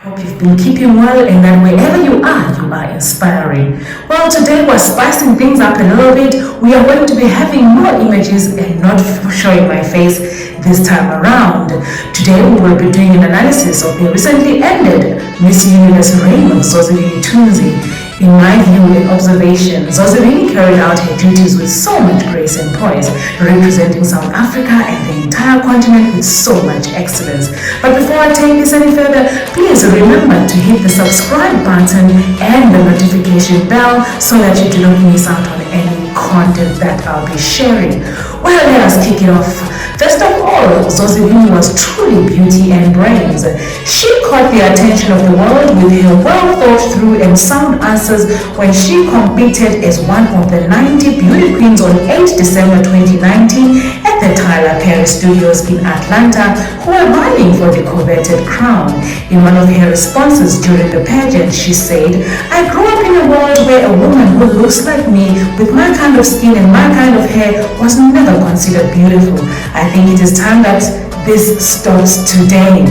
Hope you've been keeping well and that wherever you are inspiring. Well, today we're spicing things up a little bit. We are going to be having more images and not showing my face this time around. Today we will be doing an analysis of the recently ended Miss Universe reign of Zozibini Timzo. In my view and observation, Zozibini carried out her duties with so much grace and poise, representing South Africa and the entire continent with so much excellence. But before I take this any further, please remember to hit the subscribe button and the notification bell so that you do not miss out on any content that I'll be sharing. Well, let us kick it off. First of all, Zozibini was truly beauty and brains. She caught the attention of the world with her well thought through and sound answers when she competed as one of the 90 beauty queens on 8 December 2019 at the Tyler Perry Studios in Atlanta, who were vying for the coveted crown. In one of her responses during the pageant, she said, "I grew up in a world where a woman who looks like me with my kind of skin and my kind of hair was never considered beautiful. I think it is time that this stops today."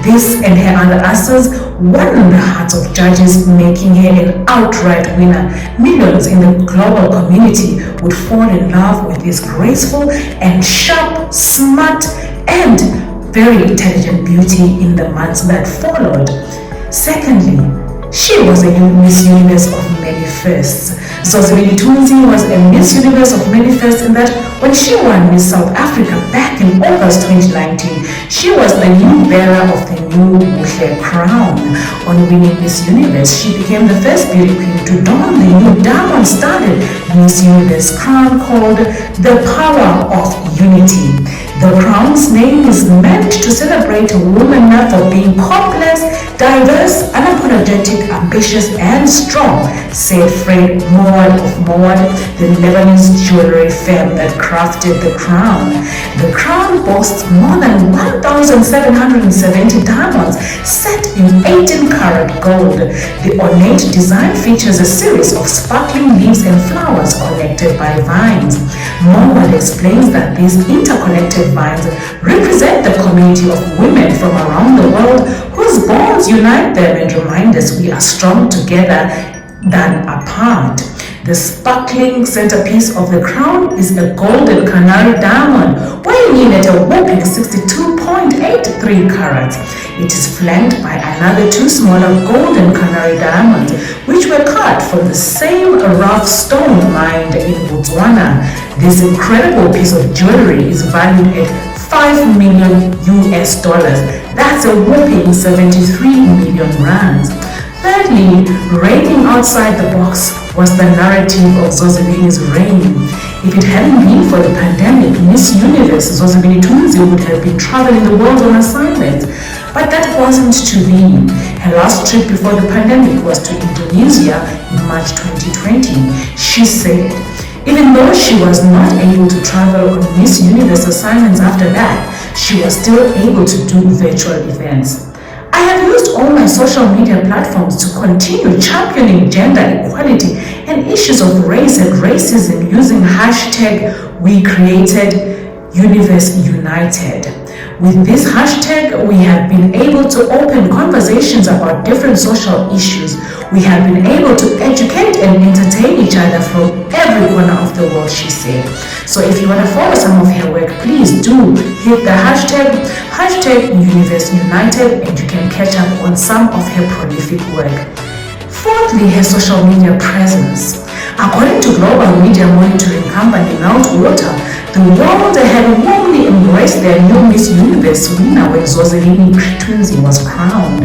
This and her other answers won the hearts of judges, making her an outright winner. Millions in the global community would fall in love with this graceful and sharp, smart, and very intelligent beauty in the months that followed. Secondly, she was a Miss Universe of many firsts. Zozibini Timzo was a Miss Universe of many firsts in that when she won Miss South Africa back in August 2019, she was the new bearer of the new Muhluri crown. On winning Miss Universe, she became the first beauty queen to don the new diamond-studded Miss Universe crown called the Power of Unity. The crown's name is meant to celebrate a woman for being complex, diverse, unapologetic, ambitious, and strong, said Fred Mowad of Mowad, the Lebanese jewelry firm that crafted the crown. The crown boasts more than 1,770 diamonds set in 18-karat gold. The ornate design features a series of sparkling leaves and flowers connected by vines. Mowad explains that these interconnected vines represent the community of women from around the world whose bonds unite them and remind us we are strong together than apart. The sparkling centerpiece of the crown is a golden canary diamond weighing in at a whopping 62.83 carats. It is flanked by another two smaller golden canary diamonds, which were cut from the same rough stone mined in Botswana. This incredible piece of jewelry is valued at $5 million US. That's a whopping 73 million rands. Thirdly, reigning outside the box was the narrative of Zozibini's reign. If it hadn't been for the pandemic, Miss Universe Zozibini Timzo would have been traveling the world on assignment. But that wasn't to be. Her last trip before the pandemic was to Indonesia in March 2020. She said, even though she was not able to travel on Miss Universe assignments after that, she was still able to do virtual events. "I have used all my social media platforms to continue championing gender equality and issues of race and racism using hashtag #WeCreatedUniverseUnited. With this hashtag, we have been able to open conversations about different social issues. We have been able to educate and entertain each other from every corner of the world," she said. So if you want to follow some of her work, please do hit the hashtag #UniverseUnited and you can catch up on some of her prolific work. Fourthly, her social media presence. According to global media monitoring company Muhluri, the world had warmly embraced their new Miss Universe winner when Zozibini Timzo was crowned.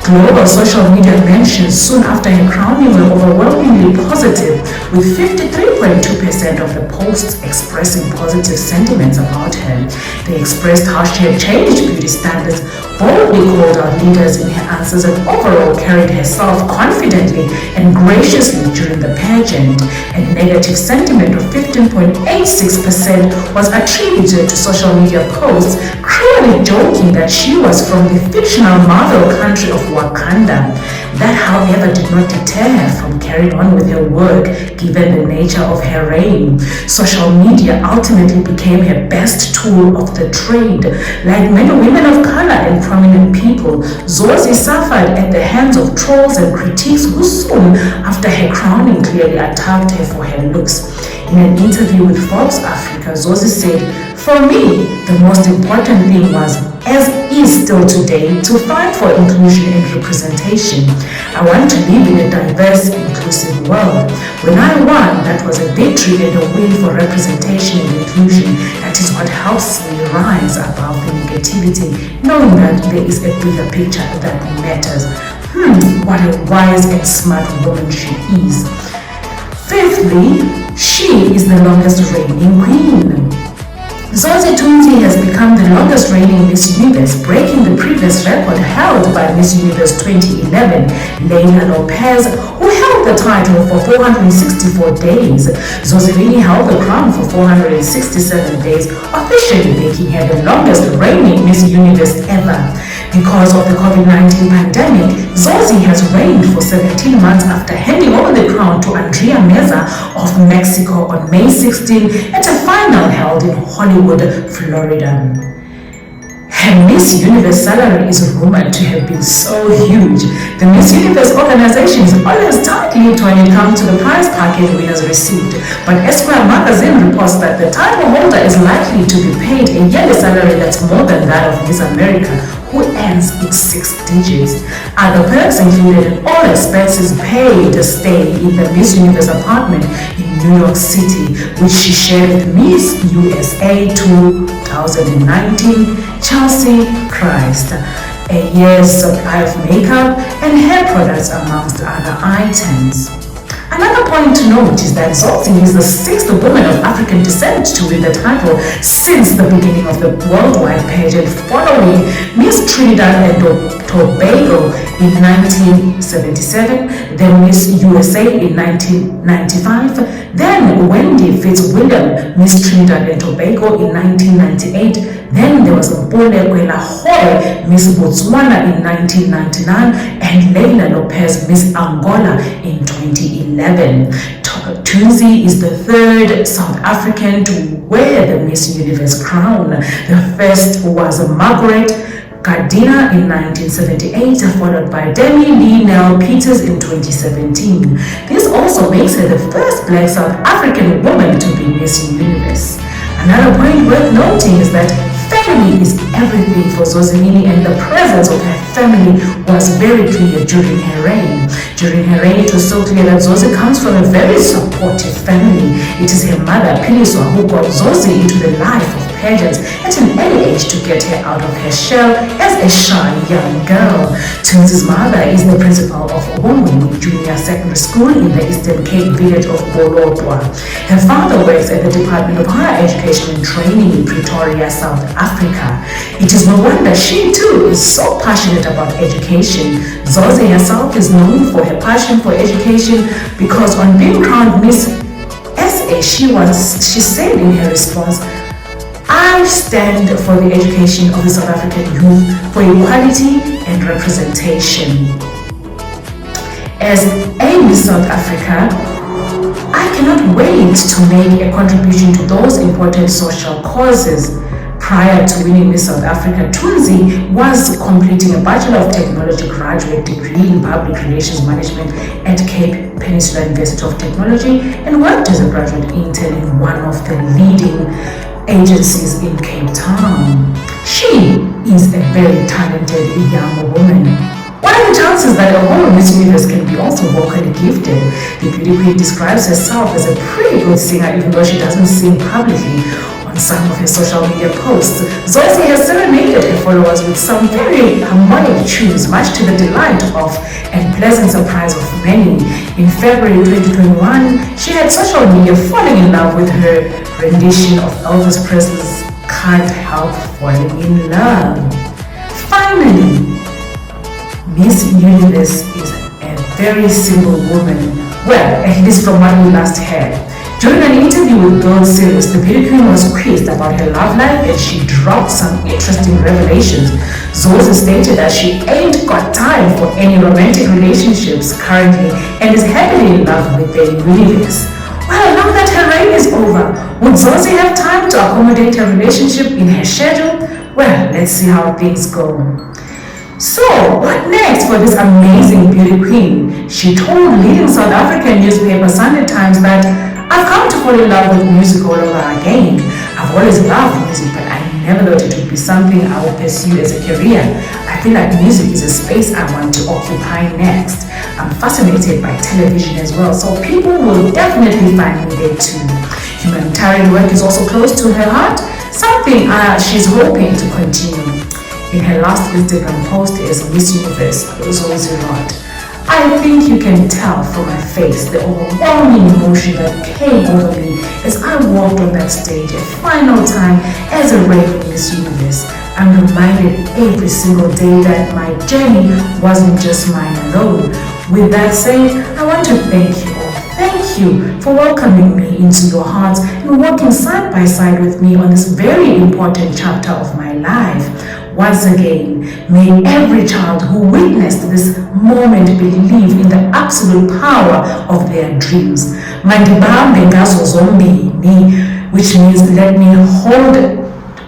Global social media mentions soon after her crowning were overwhelmingly positive, with 53.2% of the posts expressing positive sentiments about her. They expressed how she had changed beauty standards, boldly called out leaders in her answers, and overall carried herself confidently and graciously during the pageant. A negative sentiment of 15.86% was attributed to social media posts, cruelly joking that she was from the fictional Marvel country of Wakanda. That, however, did not deter her from carrying on with her work, given the nature of her reign. Social media ultimately became her best tool of the trade. Like many women of color and prominent people, Zozi suffered at the hands of trolls and critics who soon after her crowning clearly attacked her for her looks. In an interview with Forbes Africa, Zozi said, "For me, the most important thing was, as is still today, to fight for inclusion and representation. I want to live in a diverse, inclusive world. When I won, that was a victory and a win for representation and inclusion. That is what helps me rise above the negativity, knowing that there is a bigger picture that matters." What a wise and smart woman she is. Fifthly, she is the longest reigning queen. Zozibini Timzo has become the longest reigning Miss Universe, breaking the previous record held by Miss Universe 2011, Leila Lopez, who held the title for 464 days. Zozibini held the crown for 467 days, officially making her the longest reigning Miss Universe ever. Because of the COVID-19 pandemic, Zozi has reigned for 17 months after handing over the crown to Andrea Meza of Mexico on May 16 at a final held in Hollywood, Florida. Her Miss Universe salary is rumored to have been so huge. The Miss Universe organization is always tight-lipped when it comes to the prize package winners received, but Esquire magazine reports that the title holder is likely to be paid a yearly salary that's more than that of Miss America, who earns in 6 digits. Other perks included all expenses paid a stay in the Miss Universe apartment in New York City, which she shared with Miss USA 2019, Chelsea Christ, a year's supply of makeup and hair products amongst other items. Another point to note is that Zozi is the 6th woman of African descent to win the title since the beginning of the worldwide pageant, following Miss Trinidad and Tobago in 1977, then Miss USA in 1995, then Wendy Fitzwilliam, Miss Trinidad and Tobago in 1998, then there was Mpule Lahore, Miss Botswana in 1999, and Leila Lopez, Miss Angola in 2011. Timzo is the 3rd South African to wear the Miss Universe crown. The first was Margaret Gardiner in 1978, followed by Demi Lee Nell Peters in 2017. This also makes her the first Black South African woman to be Miss Universe. Another point worth noting is that family is everything for Zozibini, and the presence of her family was very clear during her reign. During her reign, it was so clear that Zozi comes from a very supportive family. It is her mother, Piliswa, who got Zozi into the life of pageants at an early age to get her out of her shell as a shy young girl. Timzo's mother is the principal of Muhluri Junior Secondary School in the Eastern Cape village of Bolotwa. Her father works at the Department of Higher Education and Training in Pretoria, South Africa. It is no wonder she too is so passionate about education. Zozi herself is known for her passion for education because on being crowned Miss SA, she said in her response, "I stand for the education of the South African youth for equality and representation. As a Miss South Africa, I cannot wait to make a contribution to those important social causes." Prior to winning Miss South Africa, Timzo was completing a Bachelor of Technology graduate degree in Public Relations Management at Cape Peninsula University of Technology and worked as a graduate intern in one of the leading agencies in Cape Town. She is a very talented young woman. What are the chances that a whole Miss Universe can be also vocally gifted? The beauty queen describes herself as a pretty good singer, even though she doesn't sing publicly. On some of her social media posts, Zozi has serenaded her followers with some very harmonic tunes, much to the delight of and pleasant surprise of many. In February 2021, she had social media falling in love with her rendition of Elvis Presley's "Can't Help Falling in Love." Finally, Miss Universe is a very single woman. Well, at least from what we last heard. During an interview with Girl Series, the beauty queen was quizzed about her love life and she dropped some interesting revelations. Zozi stated that she ain't got time for any romantic relationships currently and is happily in love with their universe. Well, now that her reign is over, would Zozi have time to accommodate her relationship in her schedule? Well, let's see how things go. So, what next for this amazing beauty queen? She told leading South African newspaper Sunday Times that I've come to fall in love with music all over again. I've always loved music, but I never thought it would be something I would pursue as a career. I feel like music is a space I want to occupy next. I'm fascinated by television as well, so people will definitely find me there too. Humanitarian work is also close to her heart, something she's hoping to continue. In her last Instagram post as Miss Universe, Zozibini, I think you can tell from my face the overwhelming emotion that came over me as I walked on that stage a final time as a reigning Miss Universe. I'm reminded every single day that my journey wasn't just mine alone. With that said, I want to thank you all. Thank you for welcoming me into your hearts and working side by side with me on this very important chapter of my life. Once again, may every child who witnessed this moment believe in the absolute power of their dreams. Mandibambe ngazo zombini, which means let me hold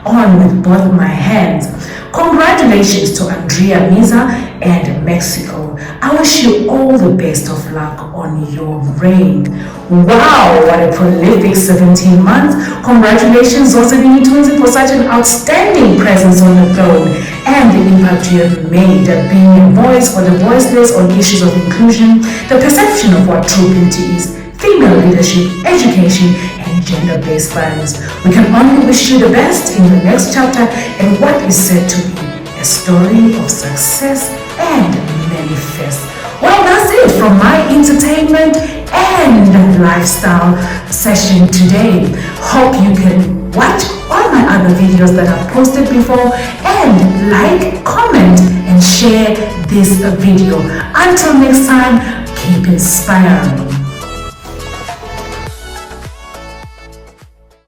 on with both my hands. Congratulations to Andrea Miza and Mexico. I wish you all the best of luck on your reign. Wow, what a prolific 17 months. Congratulations, Zozibini Timzo, for such an outstanding presence on the throne and the impact you have made, being a voice for the voiceless on issues of inclusion, the perception of what true beauty is, female leadership, education, and gender-based violence. We can only wish you the best in the next chapter and what is said to be a story of success and manifest. Well, that's it from my entertainment and lifestyle session today. Hope you can watch all my other videos that I've posted before and like, comment, and share this video. Until next time, keep inspiring.